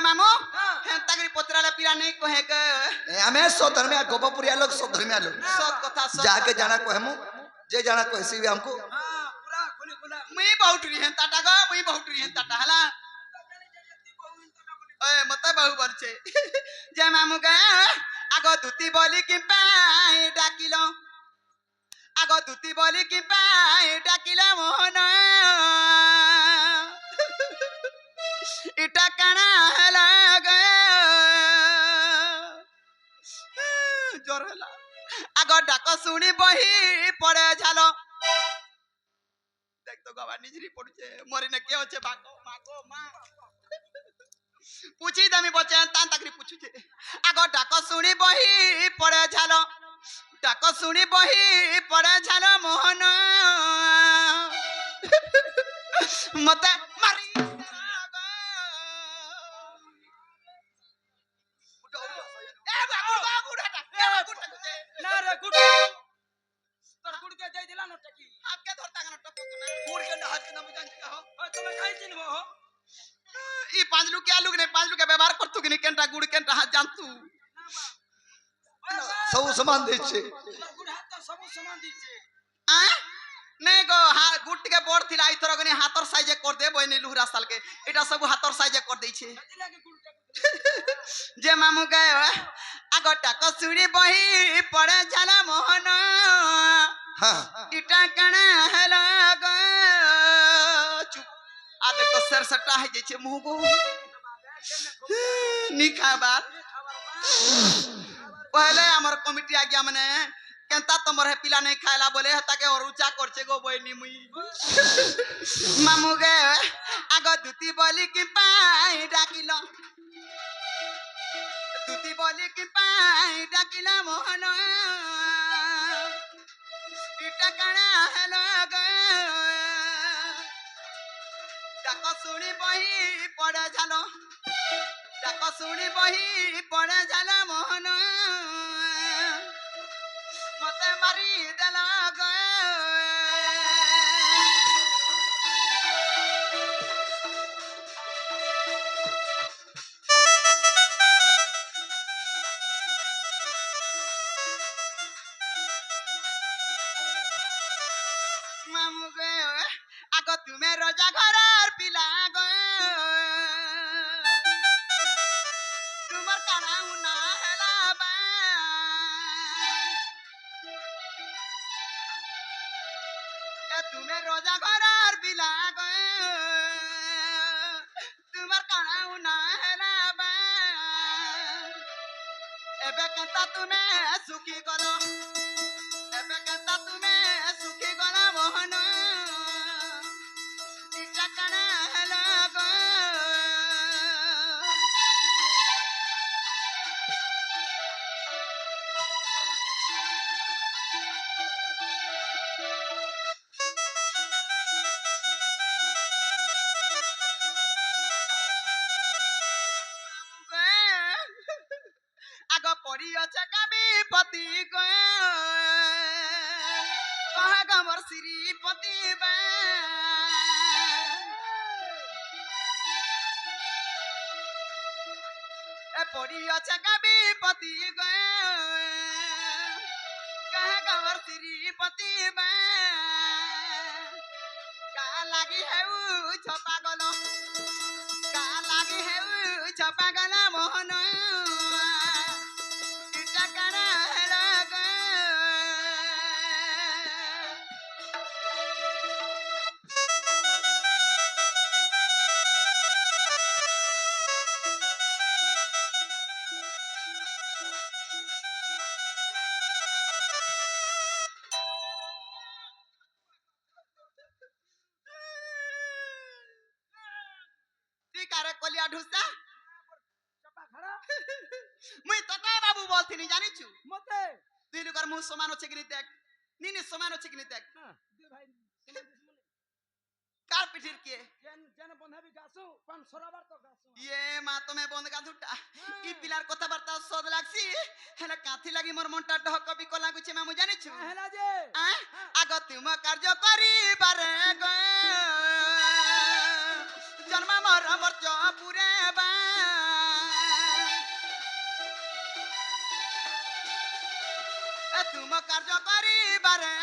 मामू हेंता करी पचराले पिला नहीं कहे के हमें सो धर्मिया गोपापुरिया लोग सो धर्मिया लोग सत कथा सत जाके जाना को हमू जे जाना को ऐसी भी हमको मुई बहुटरी हेंता टागा मुई बहुटरी हेंता टाला ओए मते बहु बरछे जे मामू के आगो धुती बोली कि पाई डाकिलो आगो धुती बोली कि पाई डाकिला मोहन इटा काना हला गे जोर हला आगो डाक सुनी बही पड़े झालो देख तो गवा निजरी पड़छे मोरी ने के होछे भागो मागो मा पूछी दमी बचे तान तकरी पूछू छे आगो डाक सुनी बही पड़े झालो डाक सुनी बही पड़े झालो मोहन मते मारी ए बाबू बाबू ना रे गुड तोर गुड के दे दिला न टकी हाथ के धरता का टपक ना गुड़ के हाथ के नाम जान का हो तुम खाई चिन्ह हो ई पांच लू क्या लूग ने पांच लू के व्यवहार करतु कि नहीं केंटा गुड़ केंटा हाथ जानतु सब समान दे छे गुड हाथ तो सब समान दीछे आ नहीं गो हा गुट के बोर्ड थिला ई तरह गने हाथर साइज कर दे बने लुहरा साल के एटा सब हाथर साइज कर दै छे दिला के गुड जे मामू गए आगटा कसुरी बही पड़े झाला मोहन हां इटा कणा हला ग चुप आदे तो सर सट्टा है जे मुंह गो निखाबा पहले हमर कमिटी आ गया मने केंता तमर है पिला नहीं खायला बोले हता के और ऊंचा करछे गो बहिनी मुई मामू गे आगो धुती बोली कि पाई डाकिलो धुती बोली कि पाई डाकिला मोहन इटा कणा हेलो गे डाक सुनी बही पड़े झालो डाक सुनी बही पड़े झालो मोहन मते मारी देला गे मामू गे आगो तुम्हें रोजा घरार पिला गे तुमर काना उना हेला बा ए तुम्हें रोजा घरार पिला गे तुमर काना उना हेला बा एबे केंता तुम्हें सुखी गलो एबे केंता तुम्हें सुखी गलो मोहन इटा काना हेला गे आगो पड़ी अच्छे कभी पति गए कहा गमर श्रीपति बे ए पड़ी अच्छे कभी पति गए कहा गमर श्रीपति बे का लागी है उ छपा गलो का लागी है उ छपा गला मोहन इटा कणा हेला गे कारे कोलिया ढुसा चपा खड़ा मुई तता बाबू बोलथिनी जानि छु मते दुई लुकर मुंह समान होचे कि नहीं देख नी समान होचे कि नहीं देख हां दे भाई कार पिठिर के जन जन बंधाबी गासु पान सराबार तो गासु ये मा तुम्हें बंद का झुटा ई पिलार कथा बार्ता सद लागसी हेला काथी लागी मोर मनटा ढक भी को लागुचे मामू जानि छु हेला जे आगो तुम कार्य करी बारे गे जन्म मोर मोर चपुरे बा ধর্ম কার্য করিবারে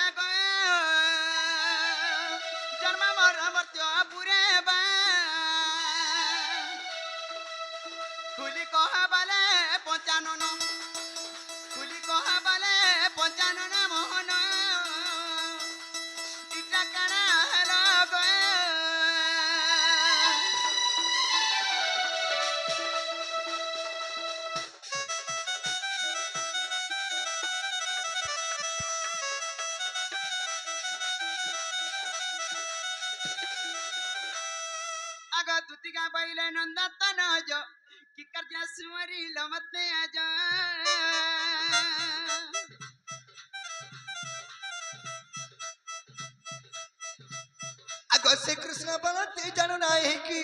জন্ম মর মর্ত্য পুরে খুলি কহ বলে পঞ্চানন খুলি কহ বলে পঞ্চানন মোহন ইটা কানা হেল आग दुतिका बैले नंदतन जो कि कर्जा सुमरी लमते आजा आगो से कृष्ण बनते जानो नहीं कि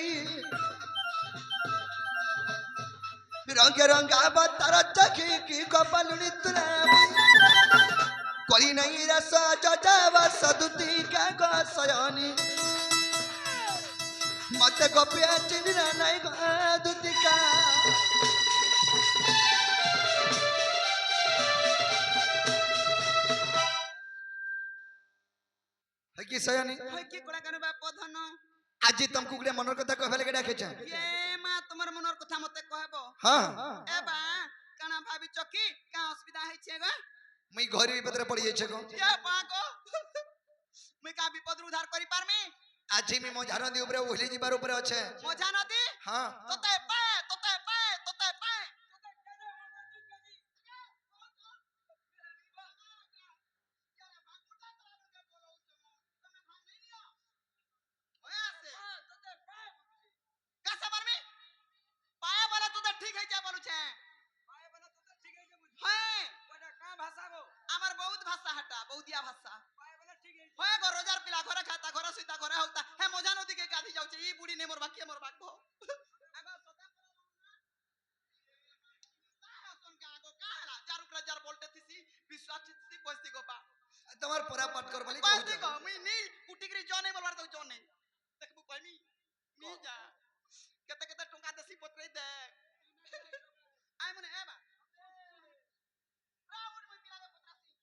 रंग रंगा बतारा चखी की कपालुनी तुला कोई नहीं रस जजावा सदुती का गो सयानी मत गोपिया चिंदिना नहीं गो दुतिका है कि सयानी होय कि कोड़ा कनु बाप धन आज तुमको गुड़े मनर कथा कहले के डाके छ ये मा तुमर मनर कथा मते कहबो हां ए बा काना भाभी चकी का असुविधा है छे गा मुई घर विपद रे पड़ी जाय छ को ये पागो मैं का विपद उद्धार करि पारमी आज मी मो झार दी ऊपर ओहली जीवार ऊपर अछि मजा नदी हां तोते पाए আমার বহুত ভাষা হাটা বহুদিয়া ভাষা হয় গো রোজার পিলা ঘরে খাতা ঘরে সুইতা ঘরে হউতা হে মজা নদীকে গাধি যাচ্ছে ই বুড়ি নে মোর বাকি মোর বাকবো আগো সদা सुन के आगो काहला चार ऊपर जार बोलते थीसी विश्वास थीसी पस्ती गोपा तमार परा पाठ कर वाली पस्ती को मुई नी कुटिगरी जने बोलवार तो जने देखबो कहमी नी जा केते केते टंका देसी पत्रे दे आइ मने एबा राउंड में पिला पत्रासी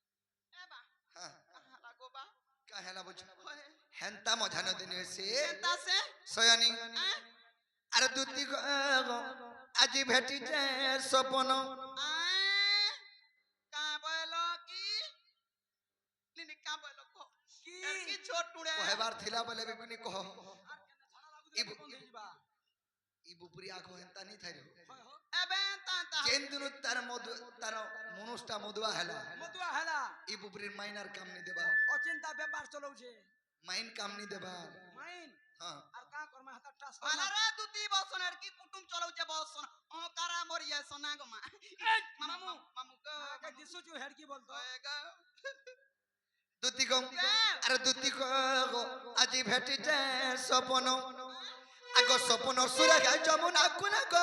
एबा हां काहला गोपा काहेला बुझ होय हेंता मझानो दिन से केता से सयानी अरे दुती को आज भेटी जे सपन का बोलो की का बोलो को की छोट टुड़े कहबार थिला बोले बिपिनी कह इबुपुरी आखो हेंता नहीं थाई एबे ता जेन दुनु तार मधु तार मनुष्टा मधुआ हला इबुपुरी माइनर काम नहीं देबा अचिंता व्यापार चलौ छे माइन काम नहीं देबा माइन हां আর কা করমা হাতা টাস আলা রে দুতি বসনের কি কুটুম চলাউছে বসন ও কারা মরিয়া সোনা গো মা মামু মামু গো কে দিছু চু হেডকি বলতো होएगा दुती को अरे दुती को आज भेटी जे सपन आगो सपन सुरा गाय जमुना कुना को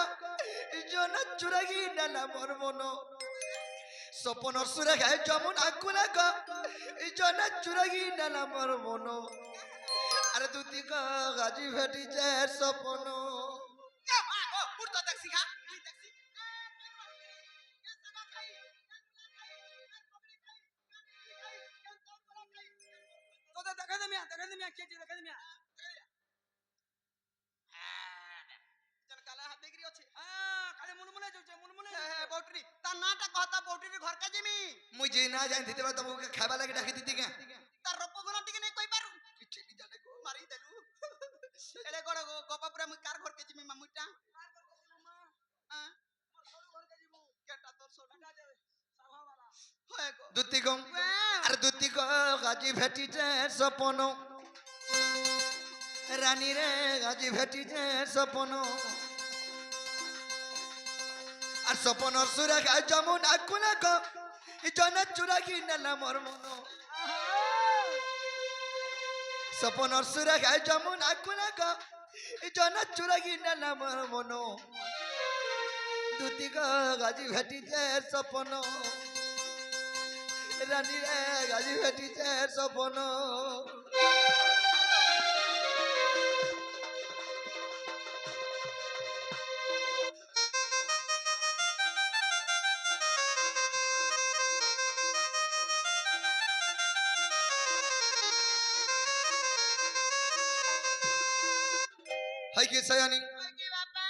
जोन चुरागी डाला मोर मनो सपन सुरा गाय जमुना कुना को जोन चुरागी डाला मोर मनो अरे दुती को आज भेटी जे सपन क्या मागो उठ तो टैक्सी खा टैक्सी তোদের দেখা দে মিয়া কে দেখা দে মিয়া जन काला हाथ देख रही अछि খালি মুনমুনে যাচ্ছে মুনমুনে हे बोटरी ता नाटा कहता बोटरी घर का जिमी मुझे ना जान थी तेरा तुमको खाबा लगे डाकी दीदी के ता रोप गुना टिके नहीं कोई पारू किछे नहीं जाने को मारी देलु एले गोड़ गोपा पूरा मु कार घर के जिमी मामुटा हां केटा तोर सोडा होएगो दुती को अरे दुती को आज भेटी जे सपन रानी रे आज भेटी जे सपन আর সপনর সুরা গায় যমুনা কুনা গো জনে চুরাগি নেলা মোর মন সপনর সুরা গায় যমুনা কুনা গো জনে চুরাগি নেলা মোর মন দুতি গো গাজি ভেটি যে সপন রানী রে গাজি ভেটি যে সপন হয় কি সয়ানি কি বাপা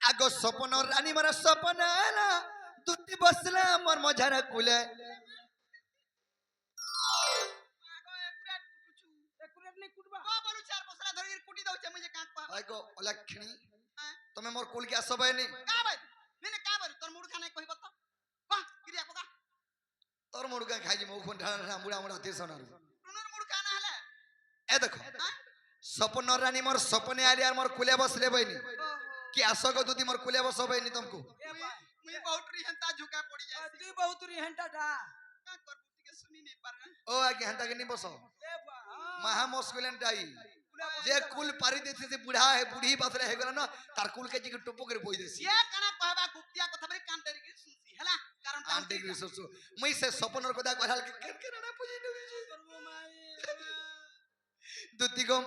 আগ স্বপ্ন রানী মারা স্বপ্ন এলা দুটি বসলে আমার মজারা কুলে আগো একুরেট কুটুছু একুরেট নেই কুটবা কো বলু চার বছর ধরে কুটি দউছে মুই যে কাক পা হয় গো অলক্ষণী হ্যাঁ তুমি মোর কুলকে আসবাইনি কা বাই নেনে কা বাই তোর মুড় খানে কইব তো বাহ ক্রিয়া পকা তোর মুড়কা খাইছি মৌ কোন ঠাড়া মুড়া মুড়া তে সোনার টুনুর মুড় খানা হলে এ দেখো হ্যাঁ স্বপ্ন রানী মোর স্বপ্নে আলি আর মোর কুলে বসলে বইনি ওহো কি আসগো দুদি মোর কুলে বসবাইনি তুমকু এ ভাই মুই বহুত রিহন্তা ঝুকা পড়ি যাই তুই বহুত রিহেন্টা ডা কা করব টিকে শুনি নাই পারে ও আগে হান্তা কে নি বসো এ ভাই মহা মুশকিলেন টাই যে কুল পারি দিছে যে বুড়া হে বুড়ি পাতলে হে গলা না তার কুলকে যে টুপু করে বই দিছি এ কানা কহবা গুপ্তিয়া কথা বলি কান দেরি কি শুনছি হেলা কারণ তা আন্টি রিসোর্স মই সে স্বপ্নর কথা কইলাল কে কেন কেন না বুঝি নইছি করব মাই দুতি গম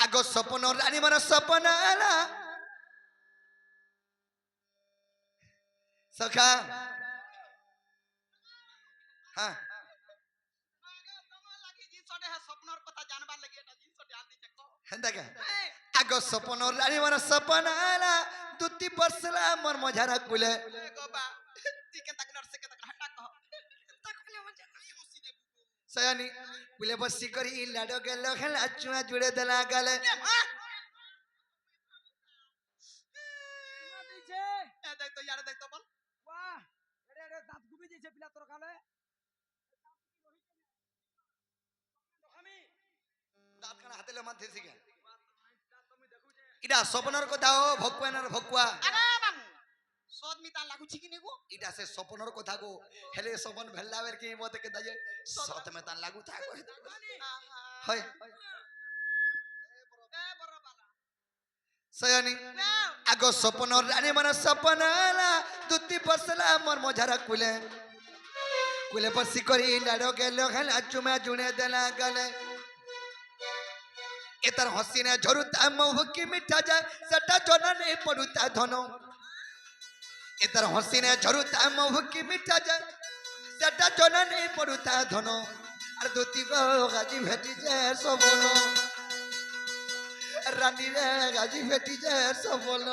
আগ স্বপ্ন রানী মারা স্বপ্ন এলা সখা হ্যাঁ তোমার লাগি জিনসটে হে স্বপ্নর কথা জানবার লাগি এটা জিনসটে আন দিছে কো হেন্দা কা এই আগ স্বপ্ন রানী মারা স্বপ্ন এলা দুতি বসলা আমার মজারা কুলে এ গোবা তুই কেন তাক নরসে কেন হাটা কহ তাক কলে মন জানি হসি দে বুকু সয়ানি কুলে বসি করি লাডো গেল খেলা চুয়া জুড়ে দেলা গালে এ মা না দিছে এ দেখ তো ইয়ারে দেখ তো বল বাহ এরে এরে দাঁত গুবি দিছে পিলা তোর কালে আমি দাঁত কানা হাতে লে মাথে সিগা ইডা স্বপ্নর কথা ও ভগবানের ভগবা আরে মামু সদ মিতা লাগুছি কি নেগো ইডা সে স্বপ্নর কথা গো হেলে স্বপ্ন ভেল্লাবের কি মতে কে দায়ে সত মে তান লাগু থাকো হয় এ বড় বালা সয়ানি নাও আগ স্বপ্ন রানী মানে স্বপ্ন এলা দুতি বসলা আমার মজারা কুলে কুলে বসি করি লাডো গেল খেলা চুমা জুড়ে দেলা গালে এতার হসিনে ঝরুতা মহুকি মিঠা যায় সেটা জনা নেই পড়ুতা ধন এতার হসিনে ঝরুতা মহুকি মিঠা যায় সেটা জনা নেই পড়ুতা ধন আর দুতি গাজি ভেটি যায় সবল রানী রে গাজি ভেটি যায় সবল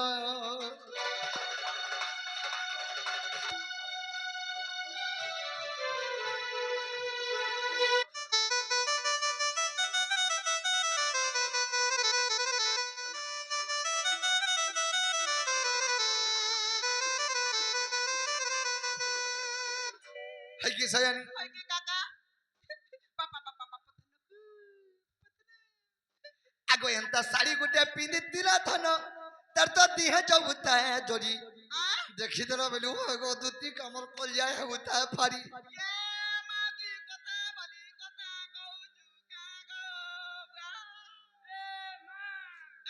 hay কি সায়ানি ওই কি কাকা পাপা পাপা পাপা আগ এন্তা শাড়ি গুটে পিঁধি দিলা ধন তার তো দিহে চবুতা জড়ি আ দেখি দেলা বেলু গো দুতি কামর কল যায় হেউতা ফারি এ মাদি কথা বলি কথা কউচু কাগো এ মা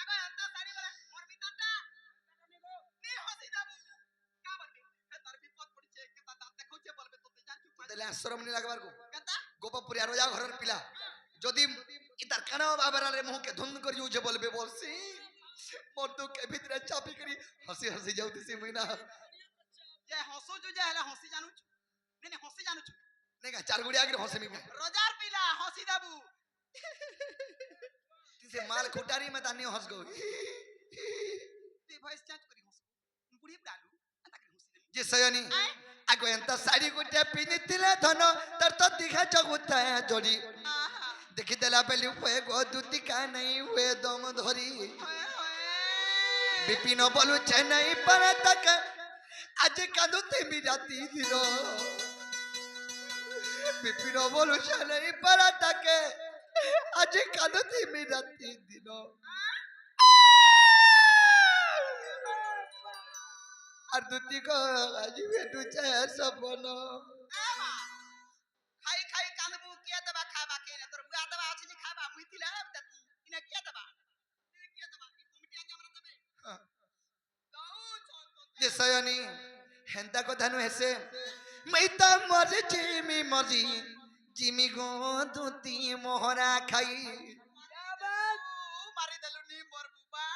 আগো এত সারি বলে মোর বিতাটা নি হসি যাবু কা বলবি এ তার বিপদ পড়ছে কে তা দাঁত দেখউছে বলবে তোতে জানছু তাহলে আশ্রম নি লাগবার গো কেতা গোপাপুরি আর যা ঘরের পিলা যদি ইতার কানা বাবারে মুহকে ধুন করি উঠে বলবে বলছি মোর তো কে ভিতরে চাপি করি হাসি হাসি যাউতেছি মইনা যে হসু জু যে হেলে হসি জানুছু নে হসি জানুছু নেগা চার গুড়ি আগে হসে মিবে রোজার পিলা হসি যাবু তিসে মাল খুটারি মে তানি হস গো তুই ভয়েস চেঞ্জ করি হসু বুড়ি ডালু এতা করে হসি দেবি যে সয়নি আয় আগ এন্তা শাড়ি গুটে পিঁধি দিলে ধন তার তো দিঘা চগুতা জড়ি আহা দেখি দেলা বেলি হুয়ে গো দুতি কা নাই হুয়ে দম ধরি ওয়ে ওয়ে বিপিন বলু চেন্নাই পারে তাকে আজ কাঁদুতে বিরাতি দিল বিপিন বলু চেন্নাই পারে তাকে আজ কাঁদুতে বিরাতি দিল আর দুটি গো আজ ভেটুছে সপন আমা খাই খাই কান্দবু কে দেবা খাবা কে না তোর বুয়া দেবা আছে নি খাবা মুই তিলা দেতি ইনা কে দেবা তুই কে দেবা কি কমিটি আগে আমরা দেবে দাও চল তো যে সয়নি হেন্তা কথা নু হেসে মাইতা মরে মরি জিমি গো দুটি মোহরা খাই মারি দেলু নি মোর বুবা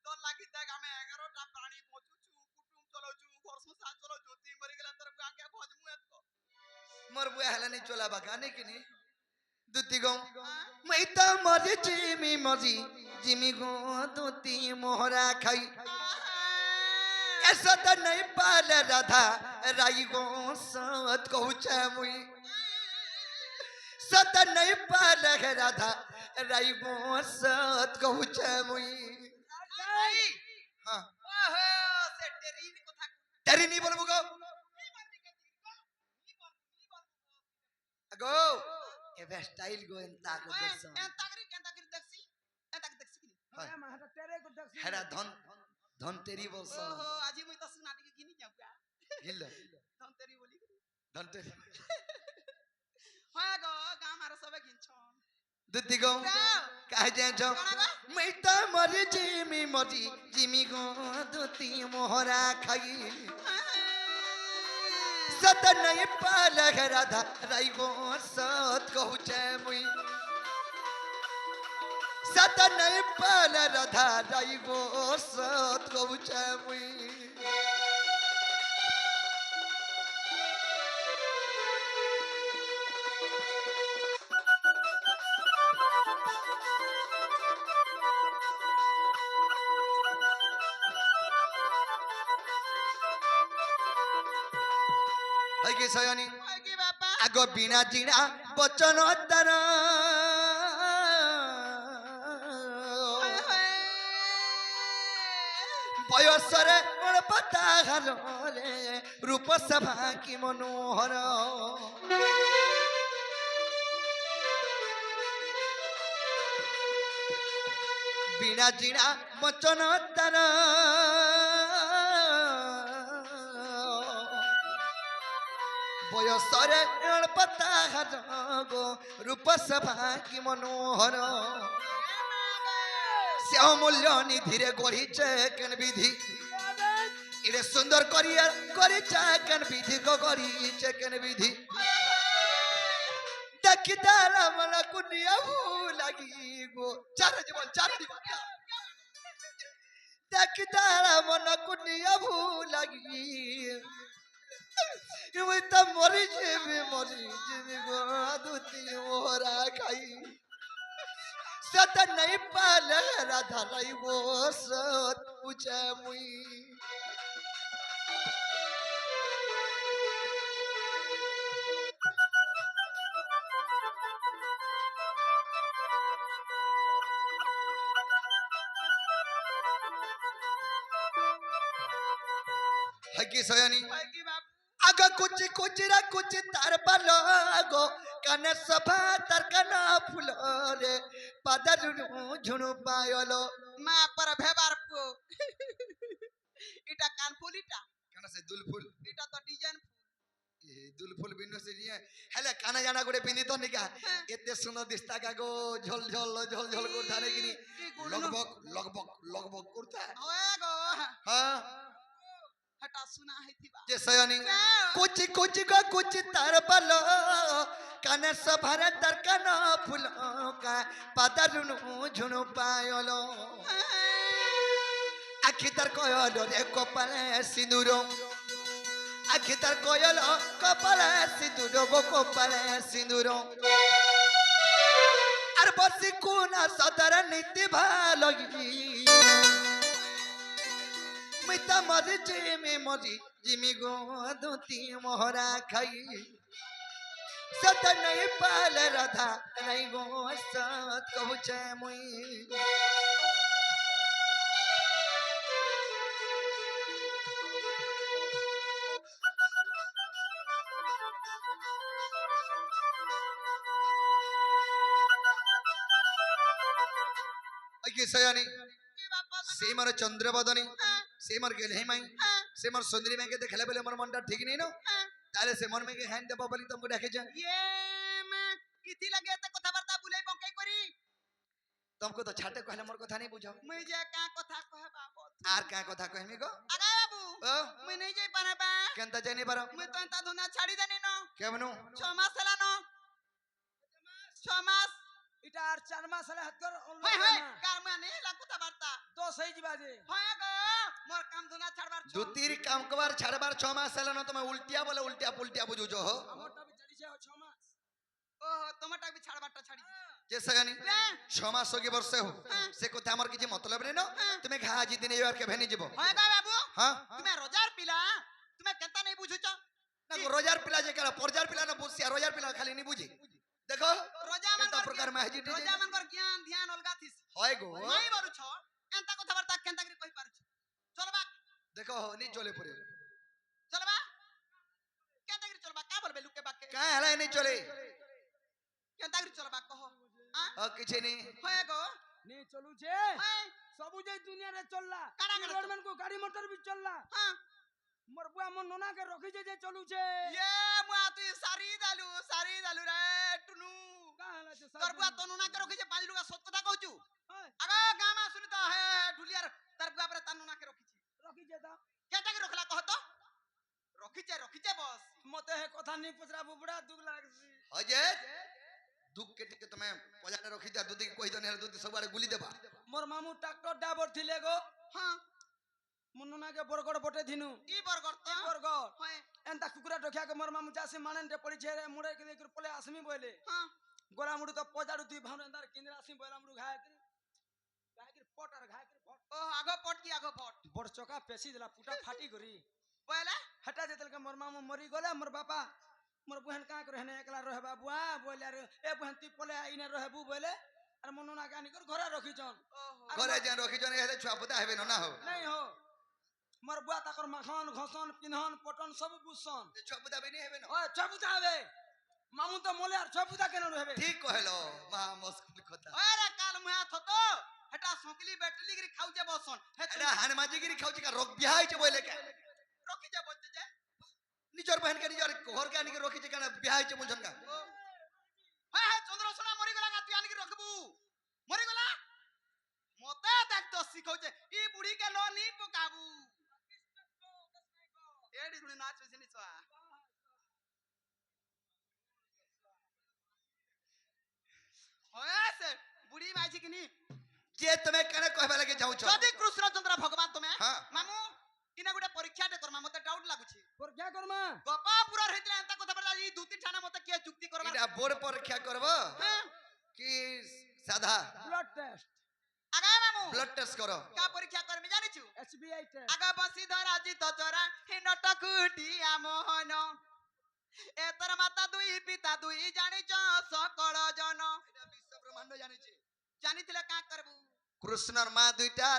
তোর লাগি দেখ আমি 11টা প্রাণী পচুছু কুটুম চলছু ঘর সংসার চলছু তুই মরি গেলা তোর বুয়া কে ভজমু এত মোর বুয়া হেলানি চলা বাগানে কিনি দুটি গম মাইতা মরে মরি जिमी गो दूती मोहरा खाई ऐसा तो नहीं पाल राधा राई गो सत कहूचा मुई सत नहीं पाल है राधा राई गो सत कहूचा मुई हाँ ओहो से टेरी কথা तेरी नहीं बोलबो गो गो ए स्टाइल गो एंता को दस এন্তাগরি দেখছি এন্তাগরি দেখছি হয়। মাহাটা তেরে কো দেখছি हेरा धन धन तेरी बोलस ওহো আজি মুই তো সুনাটিকে কিনি যাবগা गिल्ल ধন তেরি বলি धन तेरी হয় গো গাম আর সবে কিনছন दुती गो काहे जे जो मैं तो मरी जिमी गो दुती मोहरा खाई सत नहीं पाल है राधा राई गो सत कहूचे मुई सत नहीं पाल राधा राई गो सत कहूचे मुई है कि सयानी হয় কি বাবা आग बिना जिना बचन तार হয় হয় बयसरे पता रे रूप सभा की मनोहर बिना जिना बचन तार बयसरे पता गो रूप सभा की मनोहर श्याम मूल्य निधिरे गढ़ी केन विधि इरे सुंदर करिया करी केन विधि को गढ़ी केन विधि देखिदार मन कुनिया लगी गो चार जीवन देखिदार मन कुनिया लगी मैं तो मरी जीवी गो दूती मोहरा खाई सत नहीं पाल राधा लाई वो सत पूछे मुई है कि सयानी হয় কি বাবা आग कुछ रा कुछ तार पालो कने सभा तार कना फूल रे पादर झुनु पायलो মা পর ভেবার পো এটা কানফুলিটা कना से दुलफुल এটা তো ডিজাইন ए दुलफुल बिनो से रिए हेले काना जाना गोटे पिंदी तो निका एते सुनो दिस्ता का गो झल झल करता रे किनी लगबग करता হয় গো हां হটা सुना है थीबा जे सयानी कुछ को कुछ तार पालो कने सभा तार कना फूल का पादर झुनु पायलो आखि तार कयलो रे कपाले सिंदूर आखि तार कयलो कपाले सिंदूर गो कपाले सिंदूर आर बसी कोना सदर नीति भालो मैं तो मरी जिमी गो दूती मोहरा खाई सत नहीं पाल राधा नहीं गो सत कहूचे मुई सयानी কি বাবা से मार चंद्र बदनी से मार गेल माई से मार सुंदरी में के देखले बोले मोर मनटा ठीक नहीं नो ताले से मन में के हैंड देबो बोली तुमको देखे जा ये मैं किथि लगे त কথাবার্তা বুলাই বঙ্কাই করি तुमको तो छाटे कहले मोर कथा नहीं बुझो মুই যে কা কথা কহে বাবা आर क्या कथा कहमी गो আগা বাবু ओ মুই নাই যাই পারাবা केनता जानी पारो মুই তো তা ধুনা ছাড়ি দেনি ন केमनु 6 মাস হলা ন 6 মাস এটা আর 4 মাস হলে হাত কর হয় হয় কার মানে লা কথাবার্তা 10 হই ଯିବା যে হয় গো মোর কাম ধুনা ছাড়বার दुतीर काम कबार छाड़बार 6 मास साला न तुम उल्टिया बोले उल्टिया पुल्टिया बुझो जो हो আমারটা বি চড়িছে 6 মাস ও তোমারটা বি ছাড়বারটা ছাড়ি যে সাগানি বে 6 মাস কি বর্ষে হো সে কথা আমার কিছু মতলব নেই না তুমি ঘা আজি দিন এবার কে ভেনি যাব হয় গা বাবু হ্যাঁ তুমি রোজার পিলা তুমি কেনতা নাই বুঝুছ না রোজার পিলা যে কেলা পরজার পিলা না বসিয়া রোজার পিলা খালি নি বুঝি দেখো রোজা কেনতা মানকর প্রকার মাহিজি রোজা মানকর জ্ঞান ধ্যান অলগা থিস হয় গো নাই বলুছ কেনতা কথা বার্তা কেনতা করে কই পারছ চলবা দেখো নি চলে পড়ে চলবা কেনতা করে চলবা কা বলবে লুকে বাকে কা হেলা নি চলে কেনতা করে চলবা কহ ও কিছু নি হয় গো নে চলুছে হয় ସବୁ ଯାଇ ଦୁନିଆରେ ଚଲଲା କାଣା କାଣା ଗଭର୍ଣ୍ଣମେଣ୍ଟ କୁ ଗାଡି ମଟର ବି ଚଲଲା হ্যাঁ মোর বুয়া মোর নନା কে ରଖିଛେ ଯେ ଚଲୁଛେ ये मुआ तू सारी दालू रे टुनु କା ହେଲା ଯେ तोर बुआ तनु ना के रखी जे पांच लुगा सत କଥା कहूचू हाय, आगा गाँ में सुनी तो हे ढुलियार तार बुआ पर तनु ना के रखी छी ରଖିଛେ ତ केटा के रखला कह तो रखी जे बस ମତେ ହେ କଥା ନି ପଚରା ବୁବୁଡା ଦୁଃଖ ଲାଗସି হজে দুঃখ কে টিকে তুমি পজারে রখি দা দুদি কই দনে দুদি সবারে গুলি দেবা মোর মামু ট্রাক্টর ড্রাইভর ଥିଲେ গো हां মোর নନା কে বরଗড় পটে ধিনু ई बरगर तो বরগড় होय এন্তা কুকুরা ঢকিয়া কে মোর মামু চাষে মানেন রে পড়িছে রে মুড়ে কে দেখি পলে আসমি বইলে हां গোলা মুড়ি তো পজাড়ু দুই ভাউন এন্দার কিনরে আসি বইলা মুড়ু ঘায় করে পট আর ঘায় করে পট ओ आगो पट की आगो पट বড় চকা পেছি দিলা পুটা ফাটি গরি बोला हटा जेतल के मोर मामू मरी गले मोर बापा मोर बहन का करे हने एकला रहबा बुआ बोले रे ए बहन ती पले आइने रहबू बोले अरे मोर नना गानी कर घरे रखी छन ओहो ঘরে যেন রখি জন হেলে ছুয়া পুতা হেবে না হো नहीं हो मोर बुआ ताकर माखन घसन पिन्हन पटन सब बुसन ছুয়া পুতা বেনি হেবে না ओए छपुता आवे मामू तो मोले और छपुता केन रहबे ঠিক কহেলো মা মুশকিল কথা अरे काल मुहा थतो हटा सोकली बैटली गिरी खाऊ जे बसन हे এটা হানমাজি গিরি খাউছি কা রোগ বিয়া হইছে বইলে কে रखी जे बच्चे जे নিজর বহন কে নিজর ঘর কে আনিকে রখিছে কেন বিয়া হইছে বুঝন কা हाय हाय चंद्रसोना मरी गला का तू आनी की रखबू मरी गला मते देख तो सिखौ जे ई बुढ़ी के लो नी पकाबू एडी गुणी नाच बिसनी छवा होय से बुढ़ी माइजी किनी যে তুমি কেন কহবা লাগে যাউছ যদি কৃষ্ণচন্দ্র ভগবান তুমি হ্যাঁ। মামু ইনা গুটে পরীক্ষাতে করমা মতে ডাউট লাগুছি और क्या करमा গোপাপুর হইতলে এন্তা কথা বলা ই দুতি ঠানা মতে কে যুক্তি করবা এটা বোর্ড পরীক্ষা করব হ্যাঁ কি সাদা ब्लड टेस्ट আগা মামু ব্লাড টেস্ট করো কা পরীক্ষা করমি জানিছু एचबीआई टेस्ट আগা বসি ধরা জিত চরা হে নটকুটি আমোহন এতর মাতা দুই পিতা দুই জানিছ সকল জন এটা বিশ্ব ব্রহ্মাণ্ড জানিছি জানিছিলে কা করবু কৃষ্ণর মা দুইটা